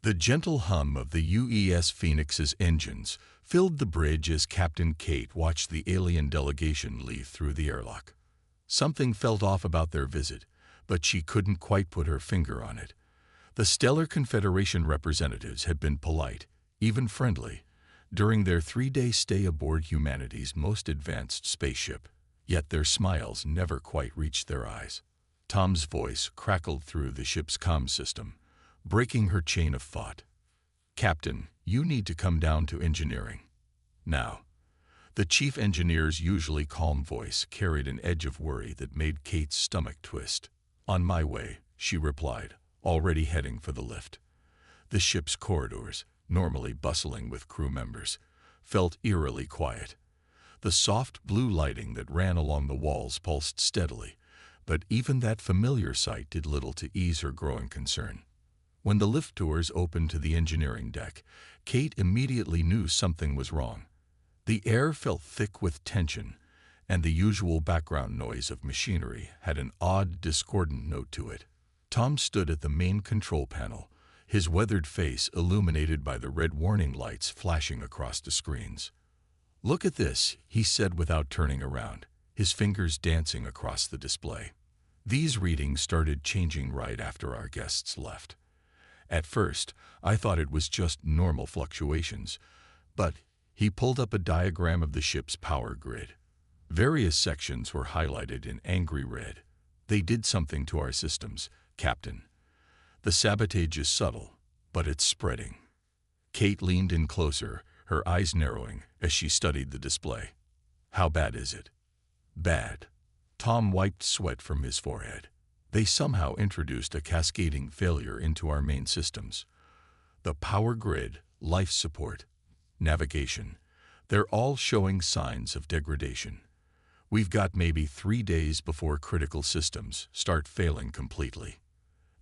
The gentle hum of the UES Phoenix's engines filled the bridge as Captain Kate watched the alien delegation leave through the airlock. Something felt off about their visit, but she couldn't quite put her finger on it. The Stellar Confederation representatives had been polite, even friendly, during their 3-day stay aboard humanity's most advanced spaceship, yet their smiles never quite reached their eyes. Tom's voice crackled through the ship's comm system, breaking her chain of thought. "Captain, you need to come down to engineering. Now." The chief engineer's usually calm voice carried an edge of worry that made Kate's stomach twist. "On my way," she replied, already heading for the lift. The ship's corridors, normally bustling with crew members, felt eerily quiet. The soft blue lighting that ran along the walls pulsed steadily, but even that familiar sight did little to ease her growing concern. When the lift doors opened to the engineering deck, Kate immediately knew something was wrong. The air felt thick with tension, and the usual background noise of machinery had an odd, discordant note to it. Tom stood at the main control panel, his weathered face illuminated by the red warning lights flashing across the screens. "Look at this," he said without turning around, his fingers dancing across the display. These readings started changing right after our guests left. At first, I thought it was just normal fluctuations, but he pulled up a diagram of the ship's power grid. Various sections were highlighted in angry red. "They did something to our systems, Captain. The sabotage is subtle, but it's spreading." Kate leaned in closer, her eyes narrowing as she studied the display. "How bad is it?" "Bad." Tom wiped sweat from his forehead. "They somehow introduced a cascading failure into our main systems. The power grid, life support, navigation, they're all showing signs of degradation. We've got maybe 3 days before critical systems start failing completely."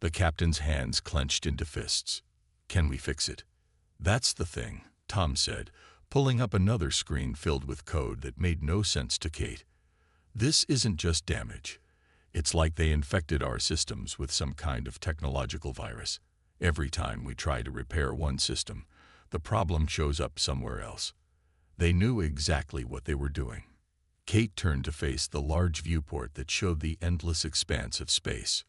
The captain's hands clenched into fists. "Can we fix it?" "That's the thing," Tom said, pulling up another screen filled with code that made no sense to Kate. "This isn't just damage. It's like they infected our systems with some kind of technological virus. Every time we try to repair one system, the problem shows up somewhere else." They knew exactly what they were doing. Kate turned to face the large viewport that showed the endless expanse of space.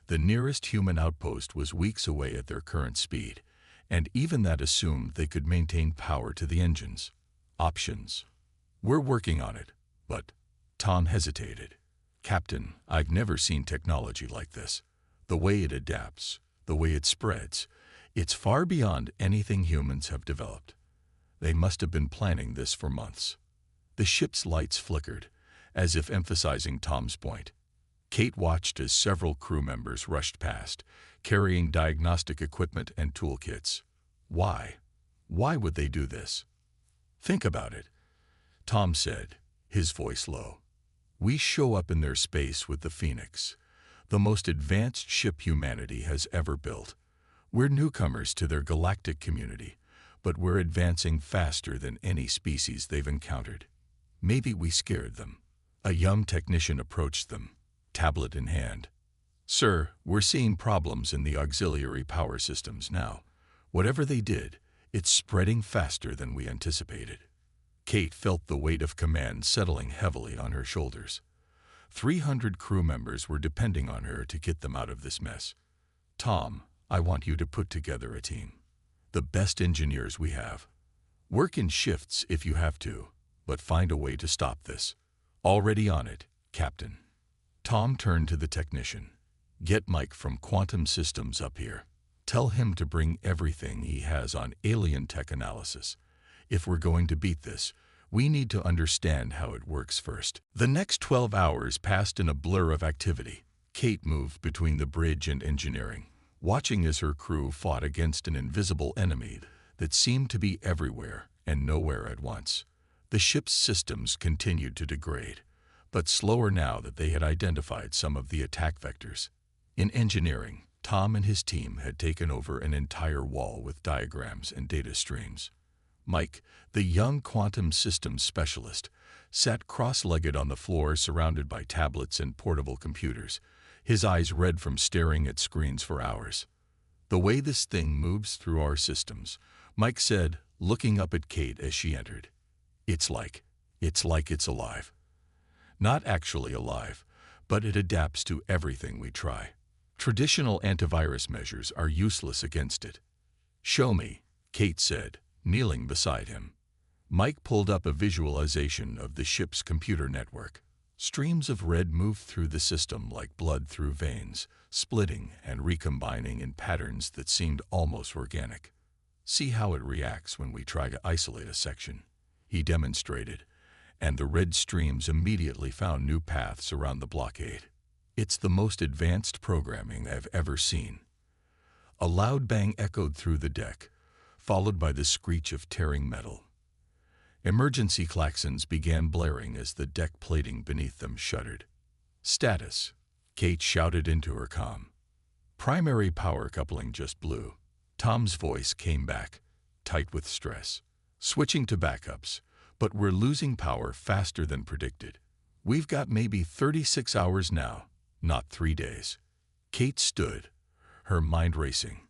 The nearest human outpost was weeks away at their current speed, and even that assumed they could maintain power to the engines. Options. "We're working on it, but—" Tom hesitated. "Captain, I've never seen technology like this. The way it adapts, the way it spreads, it's far beyond anything humans have developed. They must have been planning this for months." The ship's lights flickered, as if emphasizing Tom's point. Kate watched as several crew members rushed past, carrying diagnostic equipment and toolkits. Why? Why would they do this? "Think about it," Tom said, his voice low. "We show up in their space with the Phoenix, the most advanced ship humanity has ever built. We're newcomers to their galactic community, but we're advancing faster than any species they've encountered. Maybe we scared them." A young technician approached them, tablet in hand. "Sir, we're seeing problems in the auxiliary power systems now. Whatever they did, it's spreading faster than we anticipated." Kate felt the weight of command settling heavily on her shoulders. 300 crew members were depending on her to get them out of this mess. "Tom, I want you to put together a team. The best engineers we have. Work in shifts if you have to, but find a way to stop this." "Already on it, Captain." Tom turned to the technician. "Get Mike from Quantum Systems up here. Tell him to bring everything he has on alien tech analysis. If we're going to beat this, we need to understand how it works first." The next 12 hours passed in a blur of activity. Kate moved between the bridge and engineering, watching as her crew fought against an invisible enemy that seemed to be everywhere and nowhere at once. The ship's systems continued to degrade, but slower now that they had identified some of the attack vectors. In engineering, Tom and his team had taken over an entire wall with diagrams and data streams. Mike, the young quantum systems specialist, sat cross-legged on the floor surrounded by tablets and portable computers, his eyes red from staring at screens for hours. The way this thing moves through our systems, Mike said, looking up at Kate as she entered. It's like it's alive. Not actually alive, but it adapts to everything we try. Traditional antivirus measures are useless against it. Show me, Kate said, kneeling beside him. Mike pulled up a visualization of the ship's computer network. Streams of red moved through the system like blood through veins, splitting and recombining in patterns that seemed almost organic. See how it reacts when we try to isolate a section, he demonstrated, and the red streams immediately found new paths around the blockade. It's the most advanced programming I've ever seen. A loud bang echoed through the deck, followed by the screech of tearing metal. Emergency klaxons began blaring as the deck plating beneath them shuddered. Status, Kate shouted into her comm. Primary power coupling just blew. Tom's voice came back, tight with stress. Switching to backups, but we're losing power faster than predicted. We've got maybe 36 hours now, not 3 days. Kate stood, her mind racing.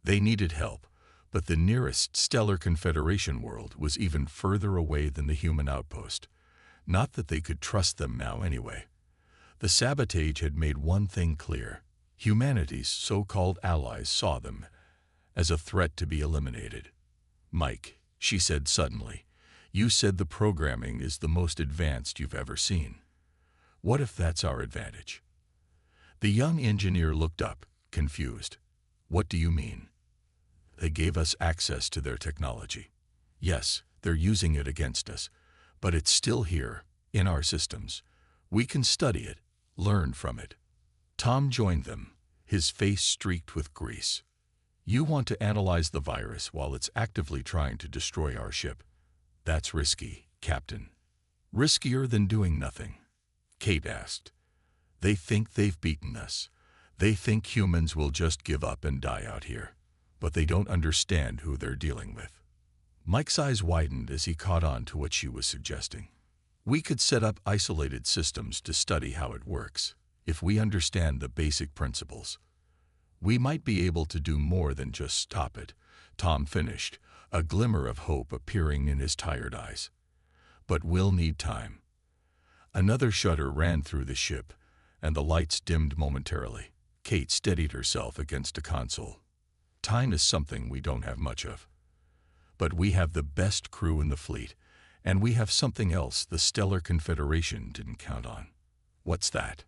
They needed help, but the nearest stellar Confederation world was even further away than the human outpost. Not that they could trust them now anyway. The sabotage had made one thing clear. Humanity's so-called allies saw them as a threat to be eliminated. Mike, she said suddenly, you said the programming is the most advanced you've ever seen. What if that's our advantage? The young engineer looked up, confused. What do you mean? They gave us access to their technology. Yes, they're using it against us, but it's still here, in our systems. We can study it, learn from it. Tom joined them, his face streaked with grease. You want to analyze the virus while it's actively trying to destroy our ship. That's risky, Captain. Riskier than doing nothing, Kate asked. They think they've beaten us. They think humans will just give up and die out here. But they don't understand who they're dealing with. Mike's eyes widened as he caught on to what she was suggesting. We could set up isolated systems to study how it works. If we understand the basic principles, we might be able to do more than just stop it, Tom finished, a glimmer of hope appearing in his tired eyes. But we'll need time. Another shudder ran through the ship, and the lights dimmed momentarily. Kate steadied herself against a console. Time is something we don't have much of. But we have the best crew in the fleet, and we have something else the Stellar Confederation didn't count on. What's that?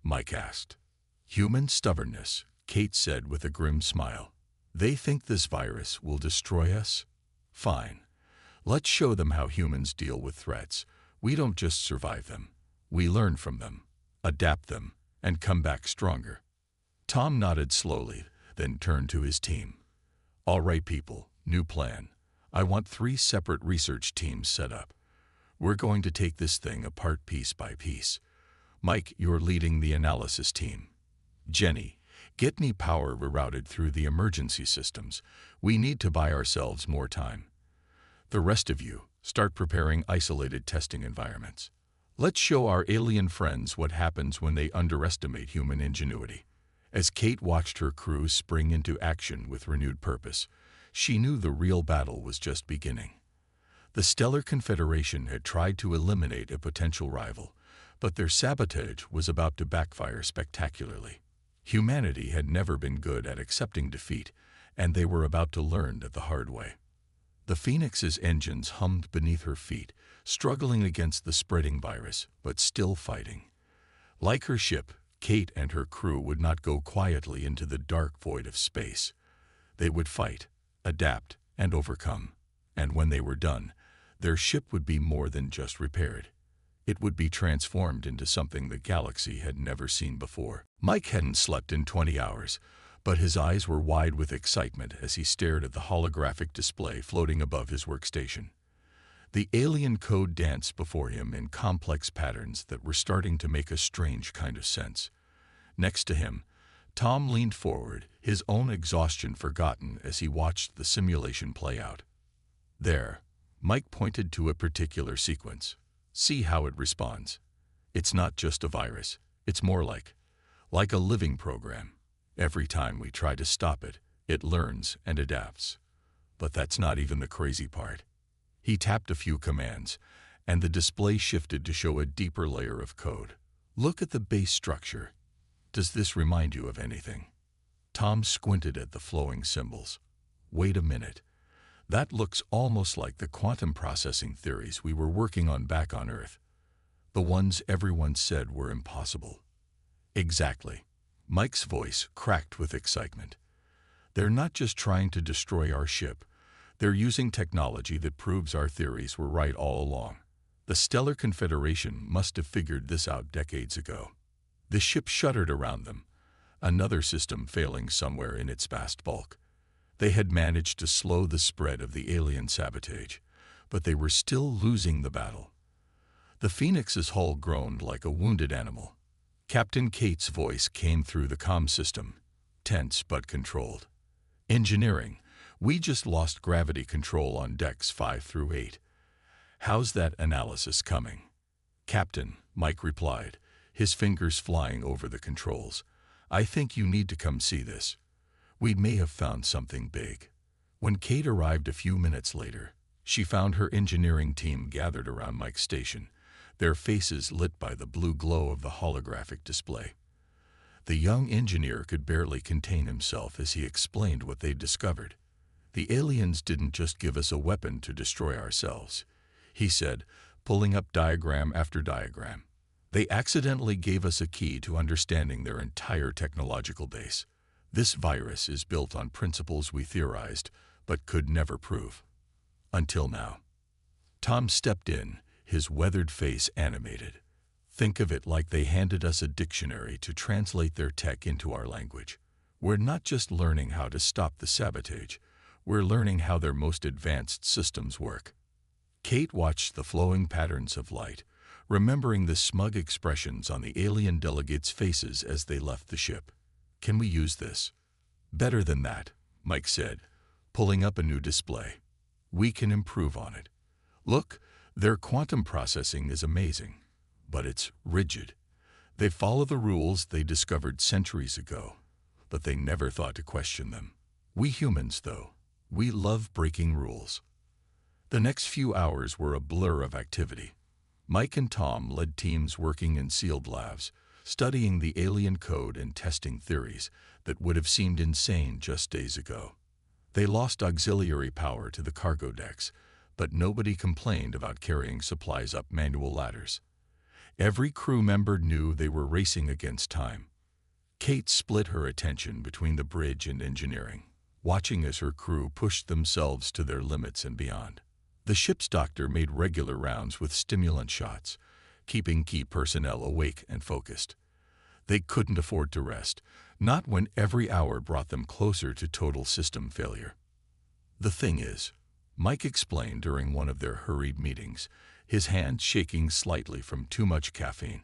Mike asked. Human stubbornness, Kate said with a grim smile. They think this virus will destroy us? Fine. Let's show them how humans deal with threats. We don't just survive them. We learn from them, adapt them, and come back stronger. Tom nodded slowly, then turned to his team. All right, people, new plan. I want 3 separate research teams set up. We're going to take this thing apart piece by piece. Mike, you're leading the analysis team. Jenny, get me power rerouted through the emergency systems. We need to buy ourselves more time. The rest of you, start preparing isolated testing environments. Let's show our alien friends what happens when they underestimate human ingenuity. As Kate watched her crew spring into action with renewed purpose, she knew the real battle was just beginning. The Stellar Confederation had tried to eliminate a potential rival, but their sabotage was about to backfire spectacularly. Humanity had never been good at accepting defeat, and they were about to learn it the hard way. The Phoenix's engines hummed beneath her feet, struggling against the spreading virus, but still fighting. Like her ship, Kate and her crew would not go quietly into the dark void of space. They would fight, adapt, and overcome. And when they were done, their ship would be more than just repaired. It would be transformed into something the galaxy had never seen before. Mike hadn't slept in 20 hours, but his eyes were wide with excitement as he stared at the holographic display floating above his workstation. The alien code danced before him in complex patterns that were starting to make a strange kind of sense. Next to him, Tom leaned forward, his own exhaustion forgotten as he watched the simulation play out. There, Mike pointed to a particular sequence. See how it responds. It's not just a virus. It's more like a living program. Every time we try to stop it, it learns and adapts. But that's not even the crazy part. He tapped a few commands, and the display shifted to show a deeper layer of code. Look at the base structure. Does this remind you of anything? Tom squinted at the flowing symbols. Wait a minute. That looks almost like the quantum processing theories we were working on back on Earth. The ones everyone said were impossible. Exactly. Mike's voice cracked with excitement. They're not just trying to destroy our ship. They're using technology that proves our theories were right all along. The Stellar Confederation must have figured this out decades ago. The ship shuddered around them, another system failing somewhere in its vast bulk. They had managed to slow the spread of the alien sabotage, but they were still losing the battle. The Phoenix's hull groaned like a wounded animal. Captain Kate's voice came through the comm system, tense but controlled. Engineering, we just lost gravity control on decks 5 through 8. How's that analysis coming? Captain, Mike replied, his fingers flying over the controls. I think you need to come see this. We may have found something big. When Kate arrived a few minutes later, she found her engineering team gathered around Mike's station, their faces lit by the blue glow of the holographic display. The young engineer could barely contain himself as he explained what they'd discovered. The aliens didn't just give us a weapon to destroy ourselves, he said, pulling up diagram after diagram. They accidentally gave us a key to understanding their entire technological base. This virus is built on principles we theorized, but could never prove. Until now. Tom stepped in, his weathered face animated. Think of it like they handed us a dictionary to translate their tech into our language. We're not just learning how to stop the sabotage, we're learning how their most advanced systems work. Kate watched the flowing patterns of light, remembering the smug expressions on the alien delegates' faces as they left the ship. Can we use this? Better than that, Mike said, pulling up a new display. We can improve on it. Look, their quantum processing is amazing, but it's rigid. They follow the rules they discovered centuries ago, but they never thought to question them. We humans, though, we love breaking rules. The next few hours were a blur of activity. Mike and Tom led teams working in sealed labs, studying the alien code and testing theories that would have seemed insane just days ago. They lost auxiliary power to the cargo decks, but nobody complained about carrying supplies up manual ladders. Every crew member knew they were racing against time. Kate split her attention between the bridge and engineering, watching as her crew pushed themselves to their limits and beyond. The ship's doctor made regular rounds with stimulant shots, keeping key personnel awake and focused. They couldn't afford to rest, not when every hour brought them closer to total system failure. The thing is, Mike explained during one of their hurried meetings, his hand shaking slightly from too much caffeine,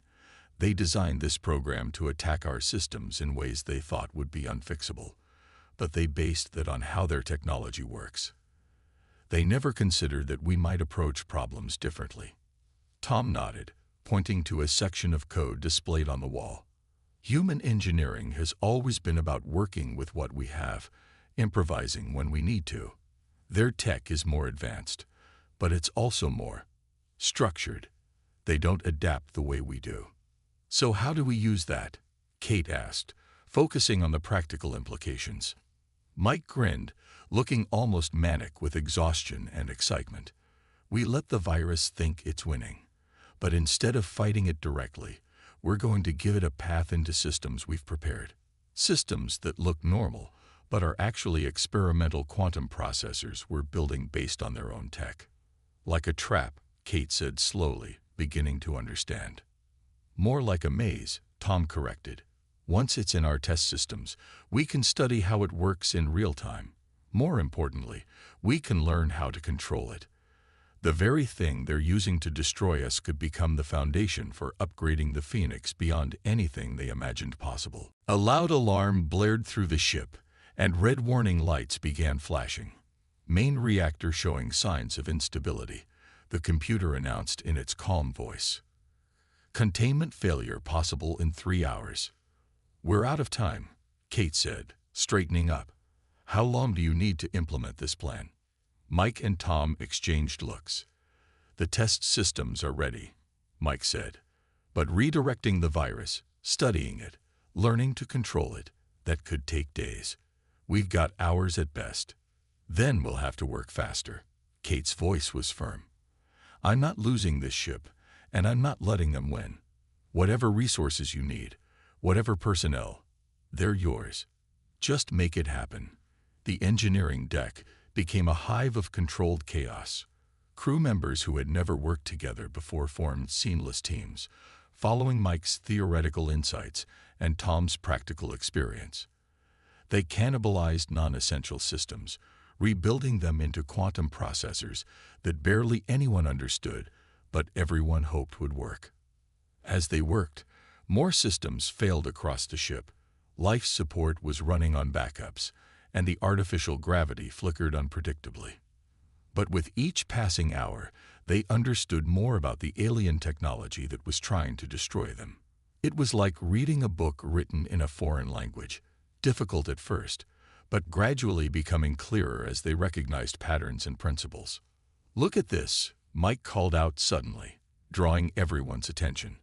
they designed this program to attack our systems in ways they thought would be unfixable, but they based that on how their technology works. They never considered that we might approach problems differently. Tom nodded, pointing to a section of code displayed on the wall. Human engineering has always been about working with what we have, improvising when we need to. Their tech is more advanced, but it's also more structured. They don't adapt the way we do. So how do we use that? Kate asked, focusing on the practical implications. Mike grinned, looking almost manic with exhaustion and excitement. We let the virus think it's winning, but instead of fighting it directly, we're going to give it a path into systems we've prepared. Systems that look normal, but are actually experimental quantum processors we're building based on their own tech. Like a trap, Kate said slowly, beginning to understand. More like a maze, Tom corrected. Once it's in our test systems, we can study how it works in real time. More importantly, we can learn how to control it. The very thing they're using to destroy us could become the foundation for upgrading the Phoenix beyond anything they imagined possible. A loud alarm blared through the ship, and red warning lights began flashing. Main reactor showing signs of instability, the computer announced in its calm voice. Containment failure possible in 3 hours. We're out of time, Kate said, straightening up. How long do you need to implement this plan? Mike and Tom exchanged looks. The test systems are ready, Mike said. But redirecting the virus, studying it, learning to control it, that could take days. We've got hours at best. Then we'll have to work faster. Kate's voice was firm. I'm not losing this ship, and I'm not letting them win. Whatever resources you need, whatever personnel, they're yours. Just make it happen. The engineering deck became a hive of controlled chaos. Crew members who had never worked together before formed seamless teams, following Mike's theoretical insights and Tom's practical experience. They cannibalized non-essential systems, rebuilding them into quantum processors that barely anyone understood, but everyone hoped would work. As they worked, more systems failed across the ship. Life support was running on backups, and the artificial gravity flickered unpredictably. But with each passing hour, they understood more about the alien technology that was trying to destroy them. It was like reading a book written in a foreign language, difficult at first, but gradually becoming clearer as they recognized patterns and principles. Look at this, Mike called out suddenly, drawing everyone's attention.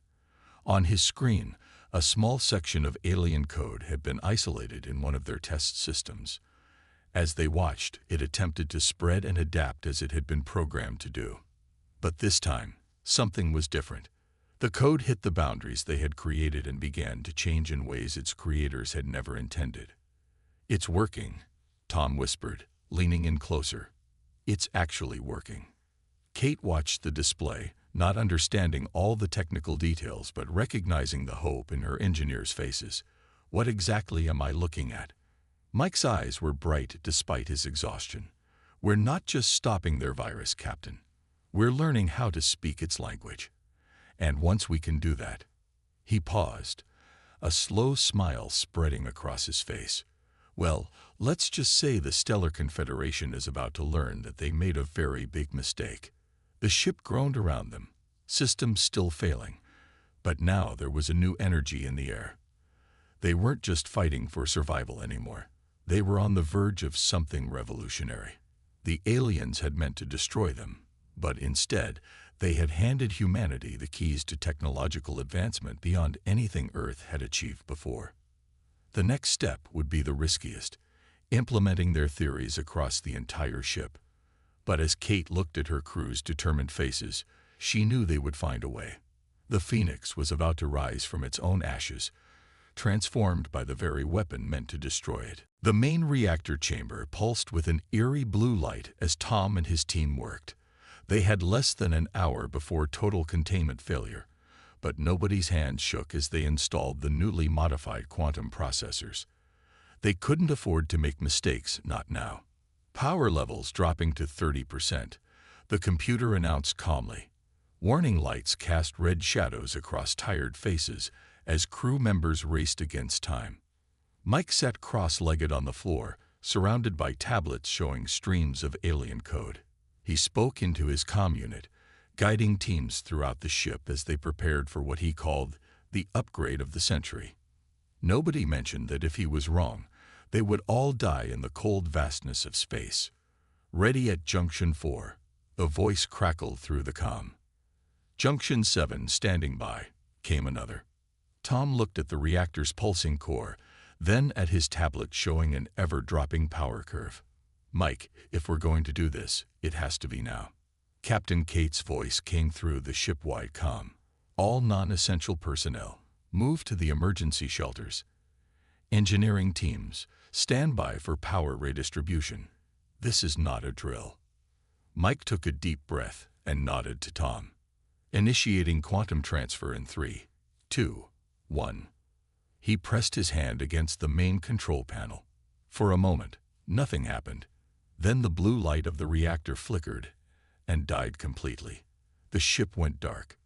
On his screen, a small section of alien code had been isolated in one of their test systems. As they watched, it attempted to spread and adapt as it had been programmed to do. But this time, something was different. The code hit the boundaries they had created and began to change in ways its creators had never intended. It's working, Tom whispered, leaning in closer. It's actually working. Kate watched the display, not understanding all the technical details but recognizing the hope in her engineers' faces. What exactly am I looking at? Mike's eyes were bright despite his exhaustion. We're not just stopping their virus, Captain. We're learning how to speak its language. And once we can do that... He paused, a slow smile spreading across his face. Well, let's just say the Stellar Confederation is about to learn that they made a very big mistake. The ship groaned around them, systems still failing. But now there was a new energy in the air. They weren't just fighting for survival anymore. They were on the verge of something revolutionary. The aliens had meant to destroy them, but instead, they had handed humanity the keys to technological advancement beyond anything Earth had achieved before. The next step would be the riskiest, implementing their theories across the entire ship. But as Kate looked at her crew's determined faces, she knew they would find a way. The Phoenix was about to rise from its own ashes, transformed by the very weapon meant to destroy it. The main reactor chamber pulsed with an eerie blue light as Tom and his team worked. They had less than an hour before total containment failure, but nobody's hands shook as they installed the newly modified quantum processors. They couldn't afford to make mistakes, not now. Power levels dropping to 30%, the computer announced calmly. Warning lights cast red shadows across tired faces as crew members raced against time. Mike sat cross-legged on the floor, surrounded by tablets showing streams of alien code. He spoke into his comm unit, guiding teams throughout the ship as they prepared for what he called the upgrade of the century. Nobody mentioned that if he was wrong, they would all die in the cold vastness of space. Ready at Junction 4, a voice crackled through the comm. Junction 7 standing by, came another. Tom looked at the reactor's pulsing core, then at his tablet showing an ever-dropping power curve. Mike, if we're going to do this, it has to be now. Captain Kate's voice came through the ship-wide comm. All non-essential personnel, move to the emergency shelters. Engineering teams, stand by for power redistribution. This is not a drill. Mike took a deep breath and nodded to Tom. Initiating quantum transfer in 3, 2, 1. He pressed his hand against the main control panel. For a moment, nothing happened. Then the blue light of the reactor flickered and died completely. The ship went dark.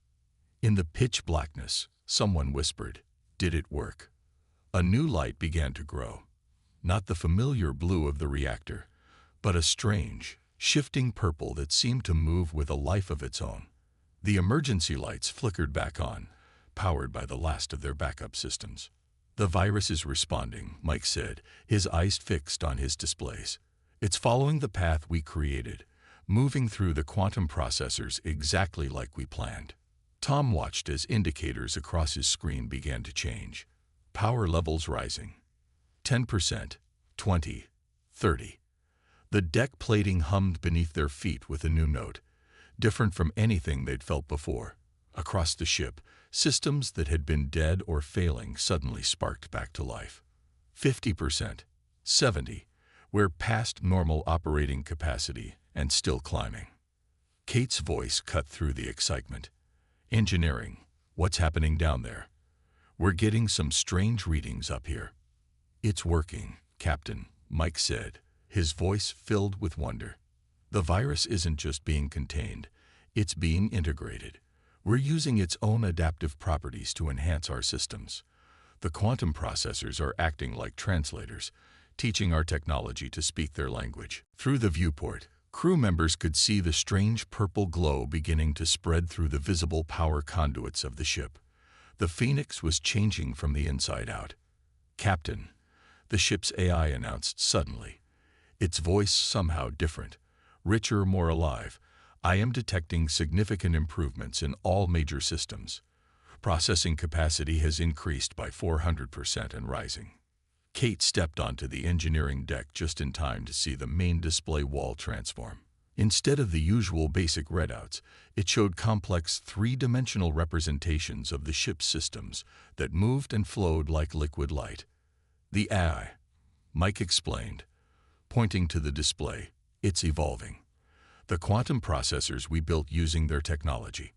In the pitch blackness, someone whispered, "Did it work?" A new light began to grow. Not the familiar blue of the reactor, but a strange, shifting purple that seemed to move with a life of its own. The emergency lights flickered back on, powered by the last of their backup systems. The virus is responding, Mike said, his eyes fixed on his displays. It's following the path we created, moving through the quantum processors exactly like we planned. Tom watched as indicators across his screen began to change. Power levels rising. 10%, 20, 30. The deck plating hummed beneath their feet with a new note, different from anything they'd felt before. Across the ship, systems that had been dead or failing suddenly sparked back to life. 50%, 70, we're past normal operating capacity and still climbing. Kate's voice cut through the excitement. Engineering, what's happening down there? We're getting some strange readings up here. It's working, Captain, Mike said, his voice filled with wonder. The virus isn't just being contained, it's being integrated. We're using its own adaptive properties to enhance our systems. The quantum processors are acting like translators, teaching our technology to speak their language. Through the viewport, crew members could see the strange purple glow beginning to spread through the visible power conduits of the ship. The Phoenix was changing from the inside out. Captain, the ship's AI announced suddenly, its voice somehow different, richer, more alive. I am detecting significant improvements in all major systems. Processing capacity has increased by 400% and rising. Kate stepped onto the engineering deck just in time to see the main display wall transform. Instead of the usual basic readouts, it showed complex three-dimensional representations of the ship's systems that moved and flowed like liquid light. The AI, Mike explained, pointing to the display, it's evolving. The quantum processors we built using their technology,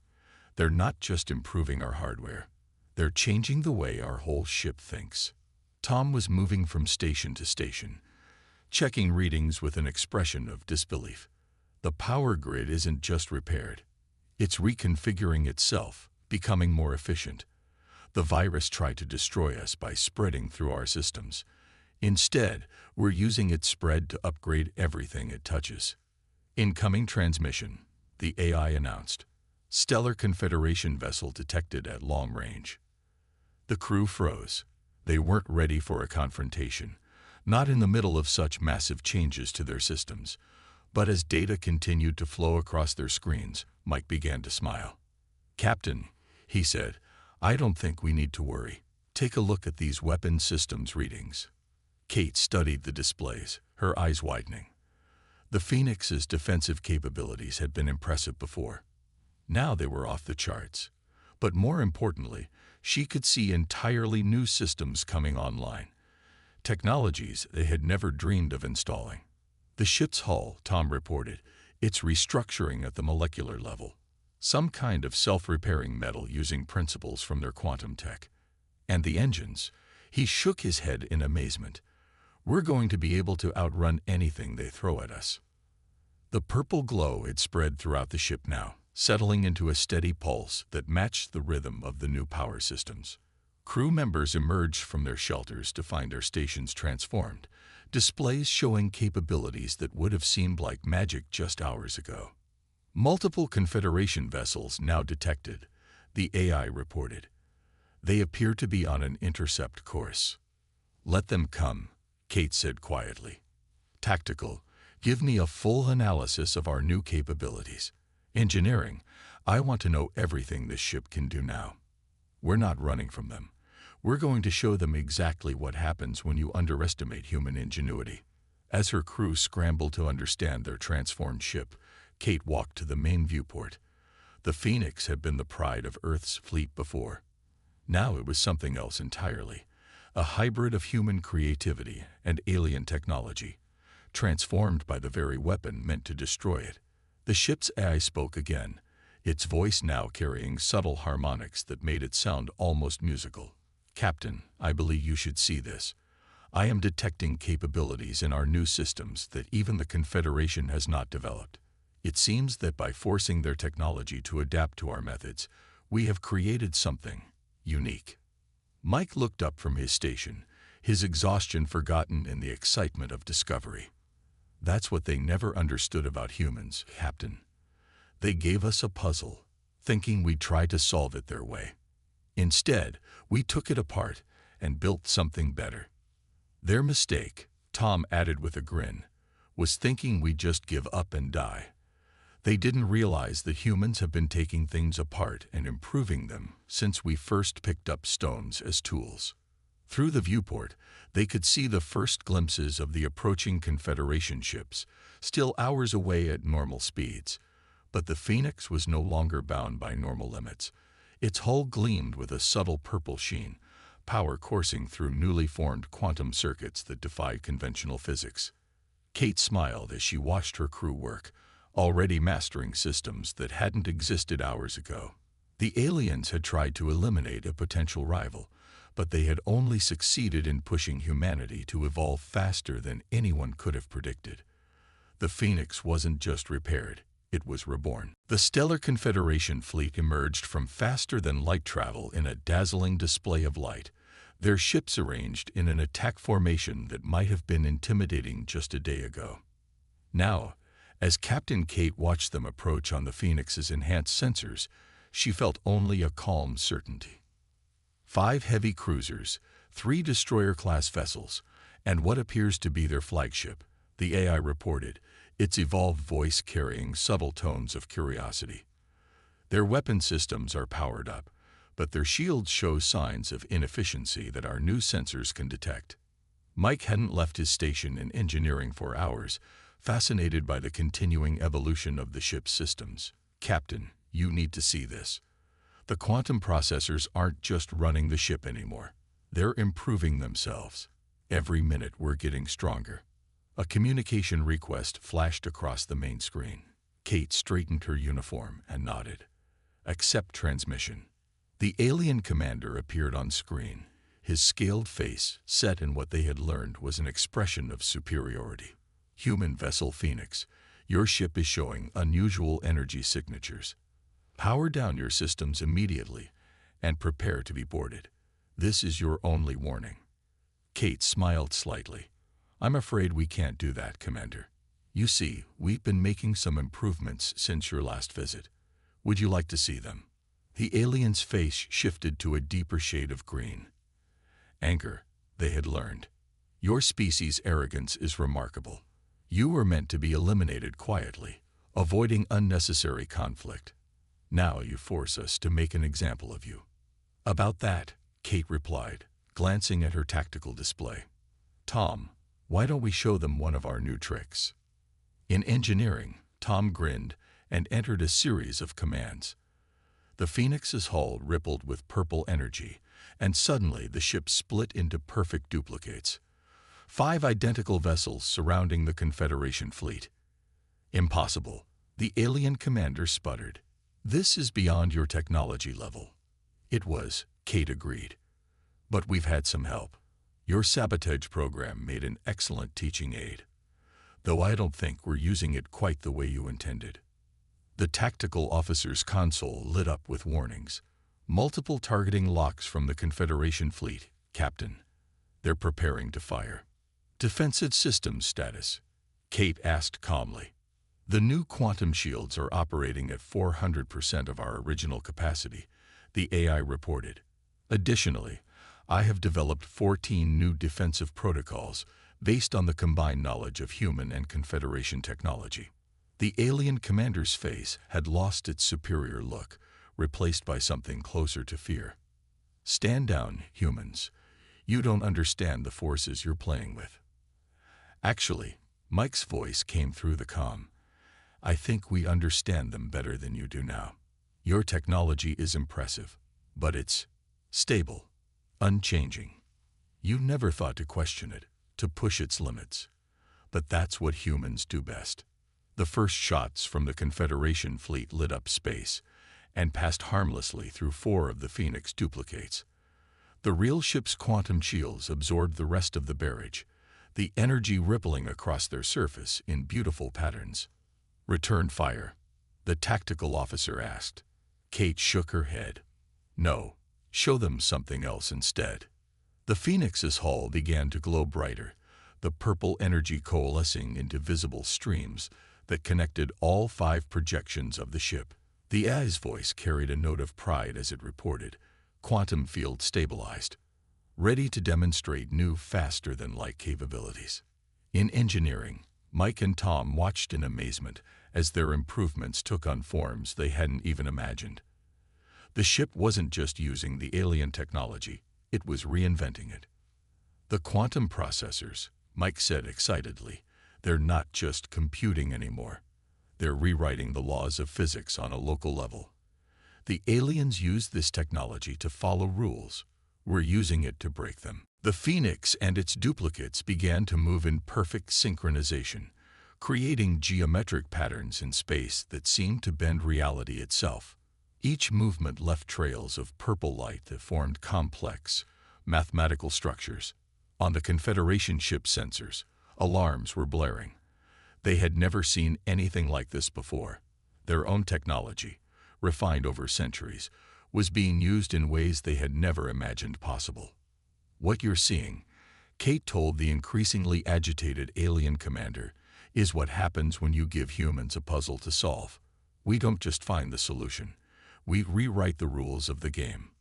they're not just improving our hardware, they're changing the way our whole ship thinks. Tom was moving from station to station, checking readings with an expression of disbelief. The power grid isn't just repaired, it's reconfiguring itself, becoming more efficient. The virus tried to destroy us by spreading through our systems. Instead, we're using its spread to upgrade everything it touches. Incoming transmission, the AI announced. Stellar Confederation vessel detected at long range. The crew froze. They weren't ready for a confrontation, not in the middle of such massive changes to their systems. But as data continued to flow across their screens, Mike began to smile. Captain, he said, I don't think we need to worry. Take a look at these weapon systems readings. Kate studied the displays, her eyes widening. The Phoenix's defensive capabilities had been impressive before. Now they were off the charts. But more importantly, she could see entirely new systems coming online. Technologies they had never dreamed of installing. The ship's hull, Tom reported, it's restructuring at the molecular level. Some kind of self-repairing metal using principles from their quantum tech. And the engines, he shook his head in amazement. We're going to be able to outrun anything they throw at us. The purple glow had spread throughout the ship now, settling into a steady pulse that matched the rhythm of the new power systems. Crew members emerged from their shelters to find their stations transformed, displays showing capabilities that would have seemed like magic just hours ago. Multiple Confederation vessels now detected, the AI reported. They appear to be on an intercept course. Let them come, Kate said quietly. Tactical, give me a full analysis of our new capabilities. Engineering, I want to know everything this ship can do now. We're not running from them. We're going to show them exactly what happens when you underestimate human ingenuity. As her crew scrambled to understand their transformed ship, Kate walked to the main viewport. The Phoenix had been the pride of Earth's fleet before. Now it was something else entirely. A hybrid of human creativity and alien technology, transformed by the very weapon meant to destroy it. The ship's AI spoke again, its voice now carrying subtle harmonics that made it sound almost musical. Captain, I believe you should see this. I am detecting capabilities in our new systems that even the Confederation has not developed. It seems that by forcing their technology to adapt to our methods, we have created something unique. Mike looked up from his station, his exhaustion forgotten in the excitement of discovery. That's what they never understood about humans, Captain. They gave us a puzzle, thinking we'd try to solve it their way. Instead, we took it apart, and built something better. Their mistake, Tom added with a grin, was thinking we'd just give up and die. They didn't realize that humans have been taking things apart and improving them since we first picked up stones as tools. Through the viewport, they could see the first glimpses of the approaching Confederation ships, still hours away at normal speeds. But the Phoenix was no longer bound by normal limits. Its hull gleamed with a subtle purple sheen, power coursing through newly formed quantum circuits that defied conventional physics. Kate smiled as she watched her crew work, already mastering systems that hadn't existed hours ago. The aliens had tried to eliminate a potential rival, but they had only succeeded in pushing humanity to evolve faster than anyone could have predicted. The Phoenix wasn't just repaired, it was reborn. The Stellar Confederation fleet emerged from faster-than-light travel in a dazzling display of light, their ships arranged in an attack formation that might have been intimidating just a day ago. Now, as Captain Kate watched them approach on the Phoenix's enhanced sensors, she felt only a calm certainty. 5 heavy cruisers, 3 destroyer-class vessels, and what appears to be their flagship, the AI reported, its evolved voice carrying subtle tones of curiosity. Their weapon systems are powered up, but their shields show signs of inefficiency that our new sensors can detect. Mike hadn't left his station in engineering for hours, fascinated by the continuing evolution of the ship's systems. "Captain, you need to see this. The quantum processors aren't just running the ship anymore. They're improving themselves. Every minute we're getting stronger." A communication request flashed across the main screen. Kate straightened her uniform and nodded. "Accept transmission." The alien commander appeared on screen, his scaled face set in what they had learned was an expression of superiority. "Human vessel Phoenix, your ship is showing unusual energy signatures. Power down your systems immediately and prepare to be boarded. This is your only warning." Kate smiled slightly. "I'm afraid we can't do that, Commander. You see, we've been making some improvements since your last visit. Would you like to see them?" The alien's face shifted to a deeper shade of green. Anger, they had learned. Your species' arrogance is remarkable. You were meant to be eliminated quietly, avoiding unnecessary conflict. Now you force us to make an example of you. "About that," Kate replied, glancing at her tactical display. "Tom, why don't we show them one of our new tricks?" In engineering, Tom grinned and entered a series of commands. The Phoenix's hull rippled with purple energy, and suddenly the ship split into perfect duplicates. 5 identical vessels surrounding the Confederation fleet. "Impossible," the alien commander sputtered. "This is beyond your technology level." It was, Kate agreed. "But we've had some help. Your sabotage program made an excellent teaching aid, though I don't think we're using it quite the way you intended." The tactical officer's console lit up with warnings. "Multiple targeting locks from the Confederation fleet, Captain. They're preparing to fire." "Defensive systems status?" Kate asked calmly. "The new quantum shields are operating at 400% of our original capacity," the AI reported. "Additionally, I have developed 14 new defensive protocols based on the combined knowledge of human and Confederation technology." The alien commander's face had lost its superior look, replaced by something closer to fear. "Stand down, humans. You don't understand the forces you're playing with." "Actually," Mike's voice came through the comm, "I think we understand them better than you do now. Your technology is impressive, but it's stable, unchanging. You never thought to question it, to push its limits. But that's what humans do best." The first shots from the Confederation fleet lit up space and passed harmlessly through 4 of the Phoenix duplicates. The real ship's quantum shields absorbed the rest of the barrage, the energy rippling across their surface in beautiful patterns. "Return fire?" the tactical officer asked. Kate shook her head. "No, show them something else instead." The Phoenix's hull began to glow brighter, the purple energy coalescing into visible streams that connected all 5 projections of the ship. The AI's voice carried a note of pride as it reported, "Quantum field stabilized." ready to demonstrate new faster-than-light capabilities. In engineering, Mike and Tom watched in amazement as their improvements took on forms they hadn't even imagined. The ship wasn't just using the alien technology, it was reinventing it. The quantum processors, Mike said excitedly, they're not just computing anymore. They're rewriting the laws of physics on a local level. The aliens use this technology to follow rules. We're using it to break them. The Phoenix and its duplicates began to move in perfect synchronization, creating geometric patterns in space that seemed to bend reality itself. Each movement left trails of purple light that formed complex, mathematical structures. On the Confederation ship sensors, alarms were blaring. They had never seen anything like this before. Their own technology, refined over centuries, was being used in ways they had never imagined possible. "What you're seeing," Kate told the increasingly agitated alien commander, "is what happens when you give humans a puzzle to solve. We don't just find the solution. We rewrite the rules of the game."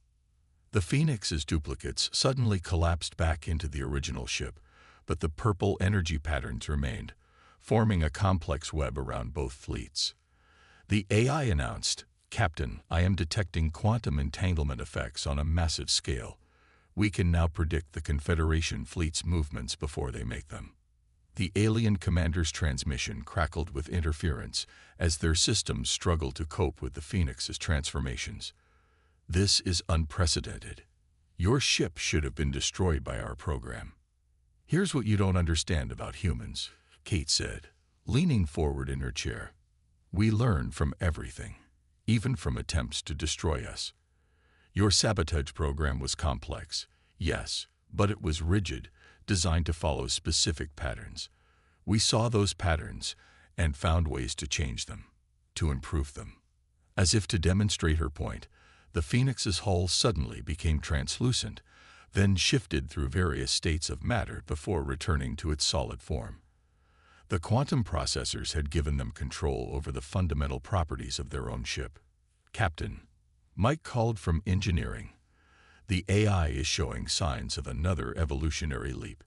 The Phoenix's duplicates suddenly collapsed back into the original ship, but the purple energy patterns remained, forming a complex web around both fleets. The AI announced, "Captain, I am detecting quantum entanglement effects on a massive scale. We can now predict the Confederation fleet's movements before they make them." The alien commander's transmission crackled with interference as their systems struggled to cope with the Phoenix's transformations. "This is unprecedented. Your ship should have been destroyed by our program." "Here's what you don't understand about humans," Kate said, leaning forward in her chair. "We learn from everything, even from attempts to destroy us. Your sabotage program was complex, yes, but it was rigid, designed to follow specific patterns. We saw those patterns and found ways to change them, to improve them." As if to demonstrate her point, the Phoenix's hull suddenly became translucent, then shifted through various states of matter before returning to its solid form. The quantum processors had given them control over the fundamental properties of their own ship. "Captain," Mike called from engineering, "the AI is showing signs of another evolutionary leap.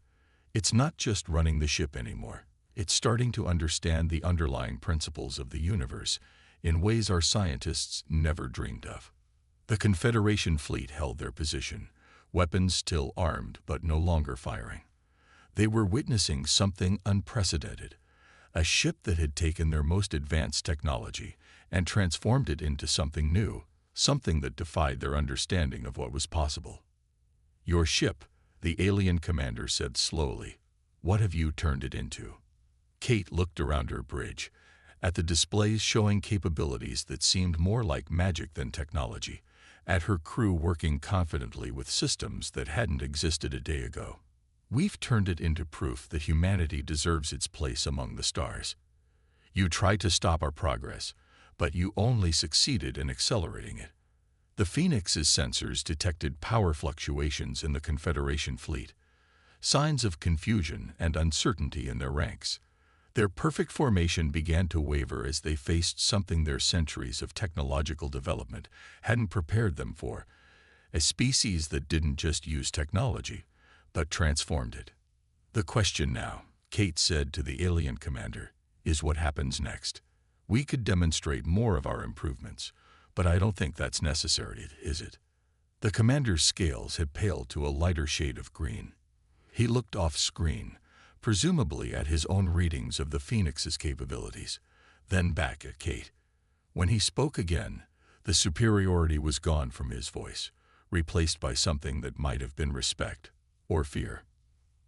It's not just running the ship anymore. It's starting to understand the underlying principles of the universe in ways our scientists never dreamed of." The Confederation fleet held their position, weapons still armed but no longer firing. They were witnessing something unprecedented, a ship that had taken their most advanced technology and transformed it into something new, something that defied their understanding of what was possible. "Your ship," the alien commander said slowly, "what have you turned it into?" Kate looked around her bridge, at the displays showing capabilities that seemed more like magic than technology, at her crew working confidently with systems that hadn't existed a day ago. "We've turned it into proof that humanity deserves its place among the stars. You tried to stop our progress, but you only succeeded in accelerating it." The Phoenix's sensors detected power fluctuations in the Confederation fleet, signs of confusion and uncertainty in their ranks. Their perfect formation began to waver as they faced something their centuries of technological development hadn't prepared them for, a species that didn't just use technology, but transformed it. "The question now," Kate said to the alien commander, "is what happens next. We could demonstrate more of our improvements, but I don't think that's necessary, is it?" The commander's scales had paled to a lighter shade of green. He looked off-screen, presumably at his own readings of the Phoenix's capabilities, then back at Kate. When he spoke again, the superiority was gone from his voice, replaced by something that might have been respect or fear.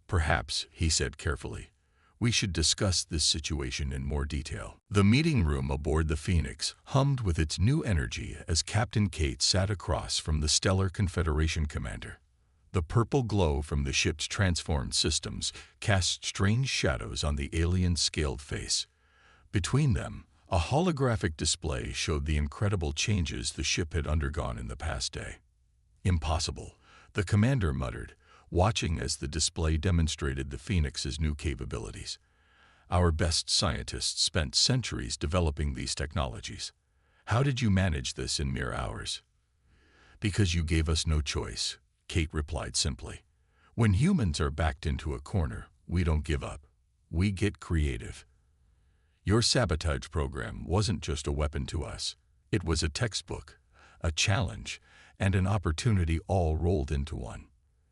"Perhaps," he said carefully, "we should discuss this situation in more detail." The meeting room aboard the Phoenix hummed with its new energy as Captain Kate sat across from the Stellar Confederation commander. The purple glow from the ship's transformed systems cast strange shadows on the alien's scaled face. Between them, a holographic display showed the incredible changes the ship had undergone in the past day. "Impossible," the commander muttered, watching as the display demonstrated the Phoenix's new capabilities. "Our best scientists spent centuries developing these technologies. How did you manage this in mere hours?" "Because you gave us no choice," Kate replied simply. When humans are backed into a corner, we don't give up. We get creative. Your sabotage program wasn't just a weapon to us. It was a textbook, a challenge, and an opportunity all rolled into one.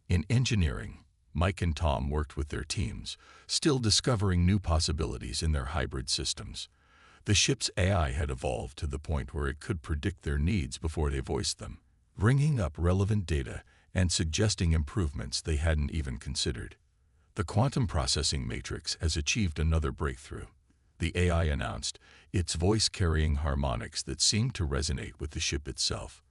In engineering, Mike and Tom worked with their teams, still discovering new possibilities in their hybrid systems. The ship's AI had evolved to the point where it could predict their needs before they voiced them, bringing up relevant data and suggesting improvements they hadn't even considered. The quantum processing matrix has achieved another breakthrough. The AI announced, its voice carrying harmonics that seemed to resonate with the ship itself.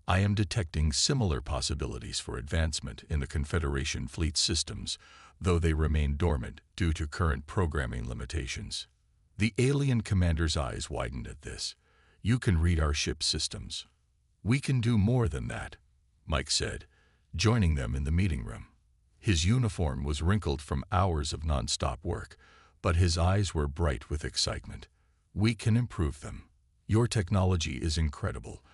I am detecting similar possibilities for advancement in the Confederation fleet systems, though they remain dormant due to current programming limitations. The alien commander's eyes widened at this. You can read our ship's systems. We can do more than that, Mike said, joining them in the meeting room. His uniform was wrinkled from hours of non-stop work, but his eyes were bright with excitement. We can improve them. Your technology is incredible,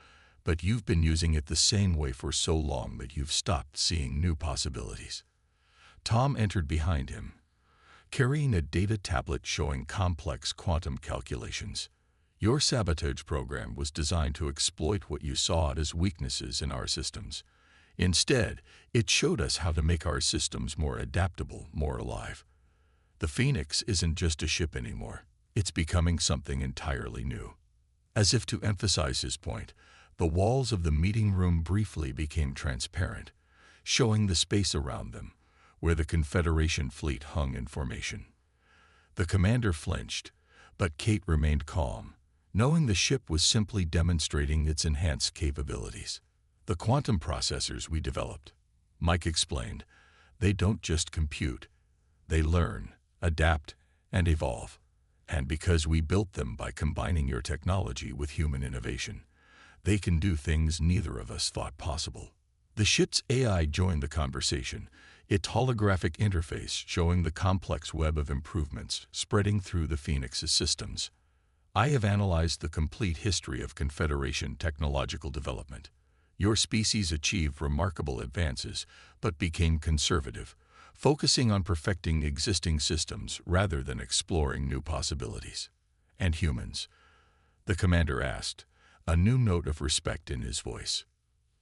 but you've been using it the same way for so long that you've stopped seeing new possibilities. Tom entered behind him, carrying a data tablet showing complex quantum calculations. Your sabotage program was designed to exploit what you saw as weaknesses in our systems. Instead, it showed us how to make our systems more adaptable, more alive. The Phoenix isn't just a ship anymore. It's becoming something entirely new. As if to emphasize his point, the walls of the meeting room briefly became transparent, showing the space around them, where the Confederation fleet hung in formation. The commander flinched, but Kate remained calm, knowing the ship was simply demonstrating its enhanced capabilities. The quantum processors we developed, Mike explained, they don't just compute, they learn, adapt, and evolve. And because we built them by combining your technology with human innovation, they can do things neither of us thought possible. The ship's AI joined the conversation, its holographic interface showing the complex web of improvements spreading through the Phoenix's systems. I have analyzed the complete history of Confederation technological development. Your species achieved remarkable advances, but became conservative, focusing on perfecting existing systems rather than exploring new possibilities. And humans? The commander asked, a new note of respect in his voice.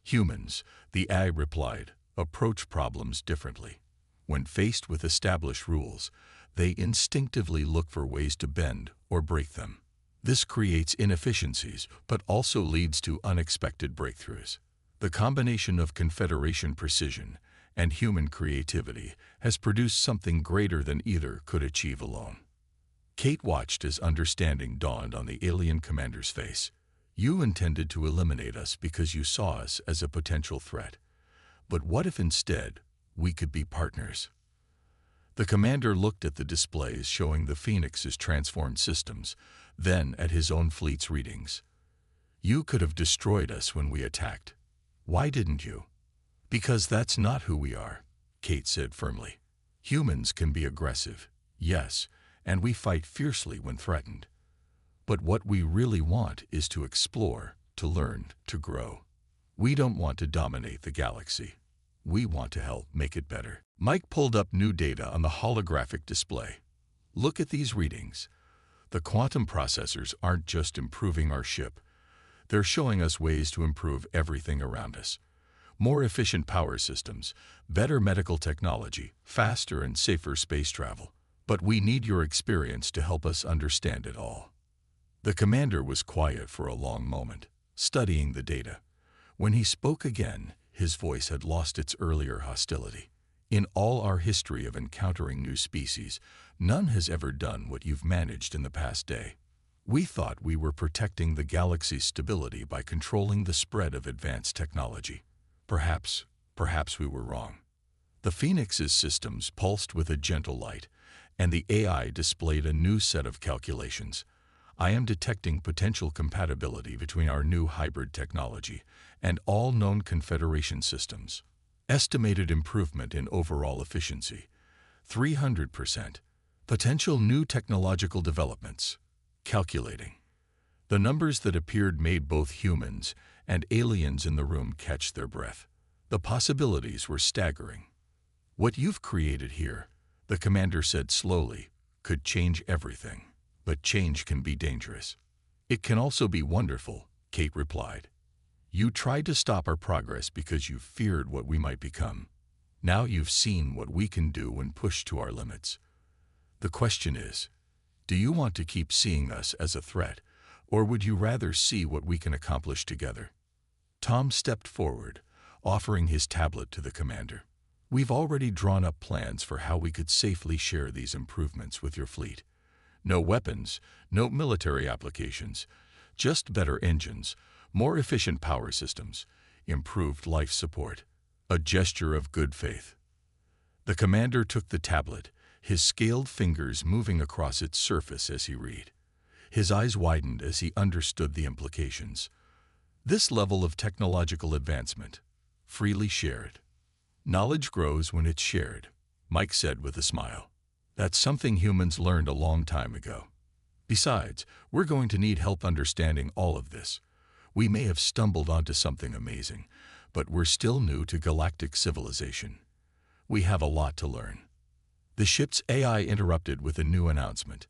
Humans, the AI replied, approach problems differently. When faced with established rules, they instinctively look for ways to bend or break them. This creates inefficiencies, but also leads to unexpected breakthroughs. The combination of Confederation precision and human creativity has produced something greater than either could achieve alone. Kate watched as understanding dawned on the alien commander's face. You intended to eliminate us because you saw us as a potential threat. But what if instead we could be partners? The commander looked at the displays showing the Phoenix's transformed systems, then at his own fleet's readings. You could have destroyed us when we attacked. Why didn't you? Because that's not who we are, Kate said firmly. Humans can be aggressive, yes, and we fight fiercely when threatened. But what we really want is to explore, to learn, to grow. We don't want to dominate the galaxy. We want to help make it better. Mike pulled up new data on the holographic display. Look at these readings. The quantum processors aren't just improving our ship. They're showing us ways to improve everything around us. More efficient power systems, better medical technology, faster and safer space travel. But we need your experience to help us understand it all. The commander was quiet for a long moment, studying the data. When he spoke again, his voice had lost its earlier hostility. In all our history of encountering new species, none has ever done what you've managed in the past day. We thought we were protecting the galaxy's stability by controlling the spread of advanced technology. Perhaps we were wrong. The Phoenix's systems pulsed with a gentle light, and the AI displayed a new set of calculations. I am detecting potential compatibility between our new hybrid technology and all known Confederation systems. Estimated improvement in overall efficiency, 300%. Potential new technological developments. Calculating. The numbers that appeared made both humans and aliens in the room catch their breath. The possibilities were staggering. "What you've created here," the commander said slowly, "could change everything. But change can be dangerous." "It can also be wonderful," Kate replied. "You tried to stop our progress because you feared what we might become. Now you've seen what we can do when pushed to our limits. The question is, do you want to keep seeing us as a threat, or would you rather see what we can accomplish together?" Tom stepped forward, offering his tablet to the commander. "We've already drawn up plans for how we could safely share these improvements with your fleet. No weapons, no military applications, just better engines, more efficient power systems, improved life support. A gesture of good faith." The commander took the tablet, his scaled fingers moving across its surface as he read. His eyes widened as he understood the implications. This level of technological advancement, freely shared. "Knowledge grows when it's shared," Mike said with a smile. "That's something humans learned a long time ago. Besides, we're going to need help understanding all of this. We may have stumbled onto something amazing, but we're still new to galactic civilization. We have a lot to learn." The ship's AI interrupted with a new announcement.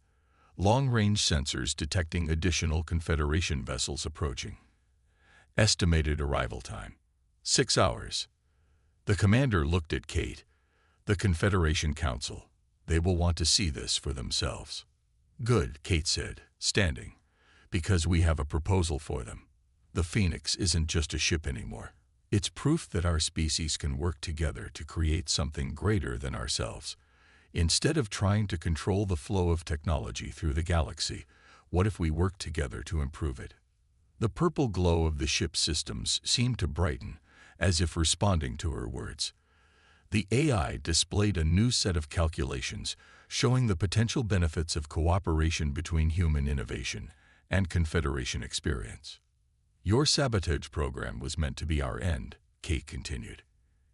Long-range sensors detecting additional Confederation vessels approaching. Estimated arrival time: 6 hours. The commander looked at Kate. "The Confederation Council. They will want to see this for themselves." "Good," Kate said, standing, "because we have a proposal for them. The Phoenix isn't just a ship anymore. It's proof that our species can work together to create something greater than ourselves. Instead of trying to control the flow of technology through the galaxy, what if we work together to improve it?" The purple glow of the ship's systems seemed to brighten, as if responding to her words. The AI displayed a new set of calculations, showing the potential benefits of cooperation between human innovation and Confederation experience. "Your sabotage program was meant to be our end," Kate continued.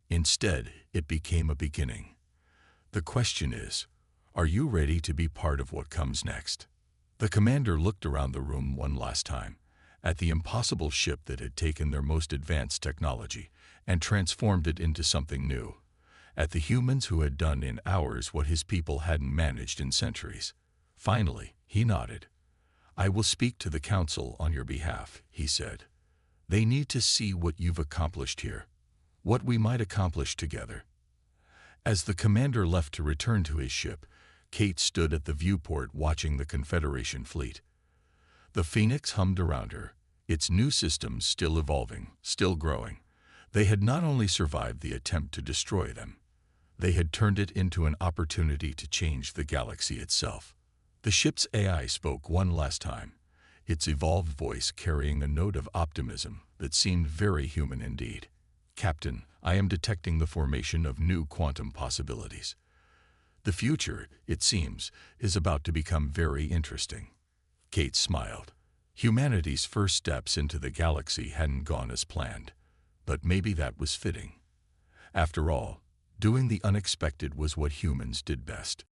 "Instead, it became a beginning. The question is, are you ready to be part of what comes next?" The commander looked around the room one last time, at the impossible ship that had taken their most advanced technology and transformed it into something new, at the humans who had done in hours what his people hadn't managed in centuries. Finally, he nodded. "I will speak to the Council on your behalf," he said. "They need to see what you've accomplished here, what we might accomplish together." As the commander left to return to his ship, Kate stood at the viewport watching the Confederation fleet. The Phoenix hummed around her, its new systems still evolving, still growing. They had not only survived the attempt to destroy them, they had turned it into an opportunity to change the galaxy itself. The ship's AI spoke one last time, its evolved voice carrying a note of optimism that seemed very human indeed. "Captain, I am detecting the formation of new quantum possibilities. The future, it seems, is about to become very interesting." Kate smiled. Humanity's first steps into the galaxy hadn't gone as planned, but maybe that was fitting. After all, doing the unexpected was what humans did best.